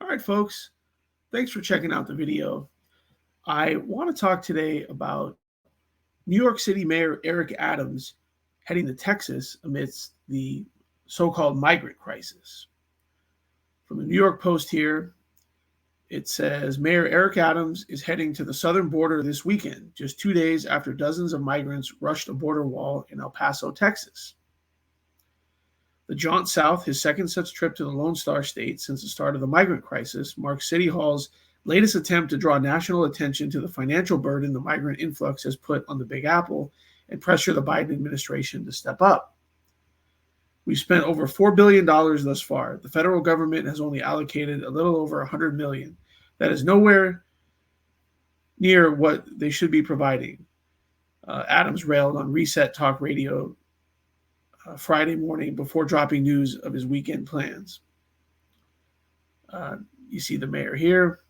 All right, folks, thanks for checking out the video. I want to talk today about New York City Mayor Eric Adams heading to Texas amidst the so-called migrant crisis. From the New York Post here, it says Mayor Eric Adams is heading to the southern border this weekend, just 2 days after dozens of migrants rushed a border wall in El Paso, Texas. The jaunt south, his second such trip to the Lone Star State since the start of the migrant crisis, marks City Hall's latest attempt to draw national attention to the financial burden the migrant influx has put on the Big Apple and pressure the Biden administration to step up. We've spent over $4 billion thus far. The federal government has only allocated a little over $100 million. That is nowhere near what they should be providing. Adams railed on Reset Talk Radio Friday morning before dropping news of his weekend plans. You see the mayor here.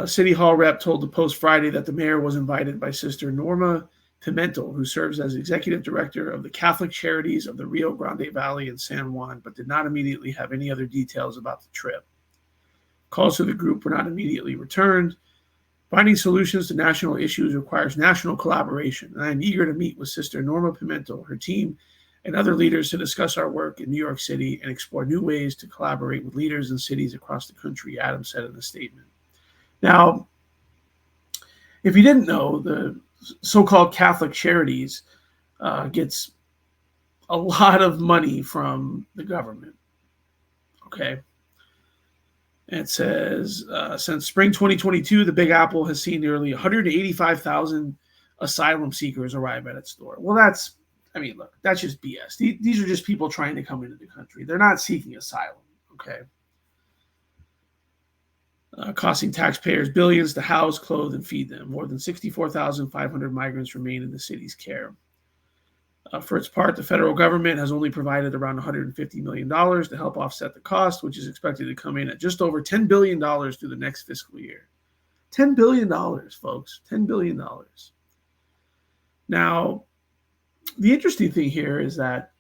City Hall rep told the Post Friday that the mayor was invited by Sister Norma Pimentel, who serves as executive director of the Catholic Charities of the Rio Grande Valley in San Juan, but did not immediately have any other details about the trip. Calls to the group were not immediately returned. Finding solutions to national issues requires national collaboration, and I am eager to meet with Sister Norma Pimentel, her team, and other leaders to discuss our work in New York City and explore new ways to collaborate with leaders in cities across the country, Adams said in a statement. Now, if you didn't know, the so-called Catholic Charities gets a lot of money from the government, okay? And it says, since spring 2022, the Big Apple has seen nearly 185,000 asylum seekers arrive at its door. Well, look, that's just BS. These are just people trying to come into the country. They're not seeking asylum, okay? Costing taxpayers billions to house, clothe, and feed them. More than 64,500 migrants remain in the city's care. For its part, the federal government has only provided around $150 million to help offset the cost, which is expected to come in at just over $10 billion through the next fiscal year. $10 billion, folks. $10 billion. Now, the interesting thing here is that,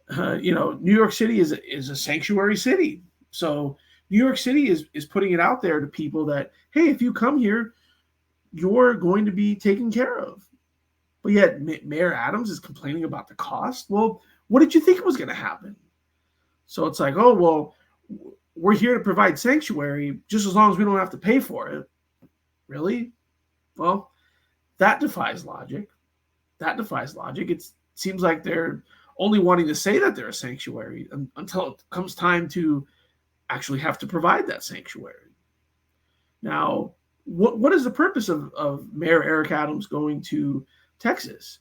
New York City is a sanctuary city. So New York City is putting it out there to people that, hey, if you come here, you're going to be taken care of. But yet Mayor Adams is complaining about the cost. Well, what did you think was going to happen? So it's like, oh, well, we're here to provide sanctuary just as long as we don't have to pay for it. Really? Well, that defies logic. It seems like they're only wanting to say that they're a sanctuary until it comes time to actually have to provide that sanctuary. Now, what is the purpose of Mayor Eric Adams going to Texas?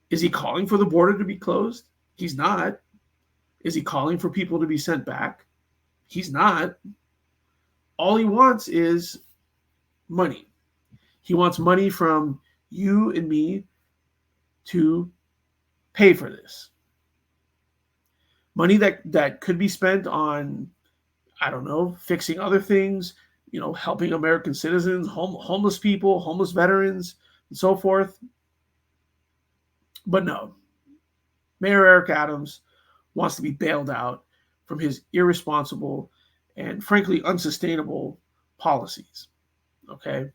Is he calling for the border to be closed? He's not. Is he calling for people to be sent back? He's not. All he wants is money. He wants money from you and me to pay for this. Money that could be spent on, I don't know, fixing other things, helping American citizens, homeless people, homeless veterans, and so forth. But no, Mayor Eric Adams wants to be bailed out from his irresponsible and frankly unsustainable policies, okay?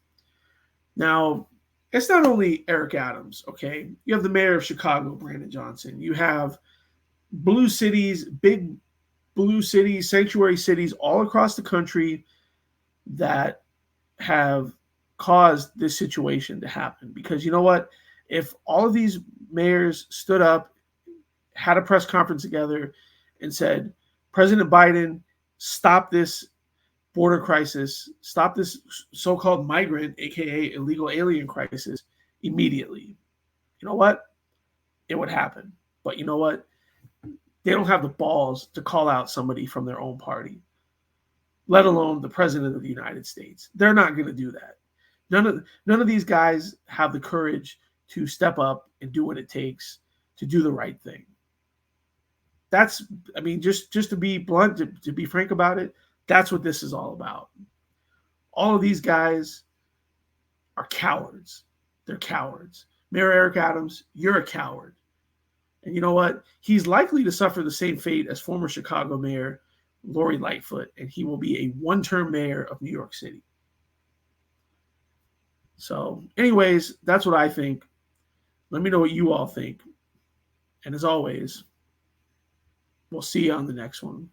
Now, it's not only Eric Adams, okay? You have the mayor of Chicago, Brandon Johnson. You have blue cities, big blue cities, sanctuary cities all across the country that have caused this situation to happen. Because you know what? If all of these mayors stood up, had a press conference together, and said, President Biden, stop this border crisis, stop this so-called migrant, aka illegal alien crisis, immediately, you know what? It would happen. But you know what? They don't have the balls to call out somebody from their own party, let alone the president of the United States. They're not going to do that. None of these guys have the courage to step up and do what it takes to do the right thing. Just to be blunt, to be frank about it, that's what this is all about. All of these guys are cowards. They're cowards. Mayor Eric Adams, you're a coward. And you know what? He's likely to suffer the same fate as former Chicago Mayor Lori Lightfoot, and he will be a one-term mayor of New York City. So, anyways, that's what I think. Let me know what you all think. And as always, we'll see you on the next one.